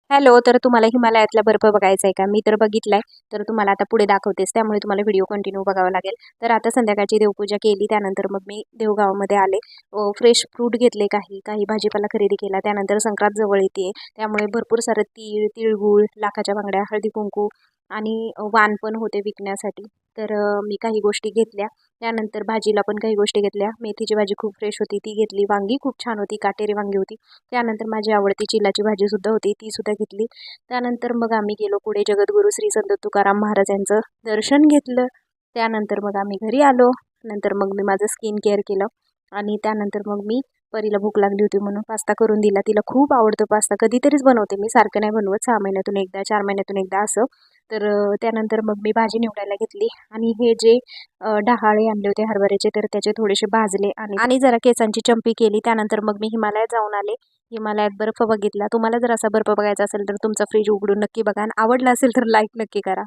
Hello, तर तुम्हाला हिमालयातला बर्फ बघायचा आहे का? मी तर बघितलाय, तर तुम्हाला आता पुढे दाखवतेच. त्यामुळे तुम्हाला व्हिडिओ कंटिन्यू बघावा लागेल. तर आता संध्याकाळची देवपूजा केली, त्यानंतर मग मी देवगावामध्ये आले. फ्रेश फ्रूट घेतले काही, काही भाजीपाला खरेदी केला. त्यानंतर संक्रांत जवळ येते, त्यामुळे भरपूर सारं तीळ, तिळगुळ, लाखाच्या बांगड्या, हळदी-कुंकू आणि वाण पण होते विकण्यासाठी. तर मी काही गोष्टी घेतल्या. त्यानंतर भाजीला पण काही गोष्टी घेतल्या. मेथीची भाजी खूप फ्रेश होती, ती घेतली. वांगी खूप छान होती, काटेरी वांगी होती. त्यानंतर माझी आवडती चिलाची भाजीसुद्धा होती, तीसुद्धा घेतली. त्यानंतर मग आम्ही गेलो पुढे जगद्गुरू श्री संत तुकाराम महाराज यांचं दर्शन घेतलं. त्यानंतर मग आम्ही घरी आलो. नंतर मग मी माझं स्किन केअर केलं आणि त्यानंतर मग मी परीला भूक लागली होती म्हणून पास्ता करून दिला. तिला खूप आवडतो पास्ता, कधीतरीच बनवते मी, सारखं नाही बनवत, 6 महिन्यातून एकदा, 4 महिन्यातून एकदा असं. तर त्यानंतर मग मी भाजी निवडायला घेतली आणि हे जे डहाळे आणले होते हरभऱ्याचे, तर त्याचे थोडेसे भाजले आणि आणि जरा केसांची चंपी केली. त्यानंतर मग मी हिमालयात जाऊन आले. हिमालयात बर्फ बघितला. तुम्हाला जर असा बर्फ बघायचा असेल तर तुमचा फ्रीज उघडून नक्की बघा आणि आवडला असेल तर लाईक नक्की करा.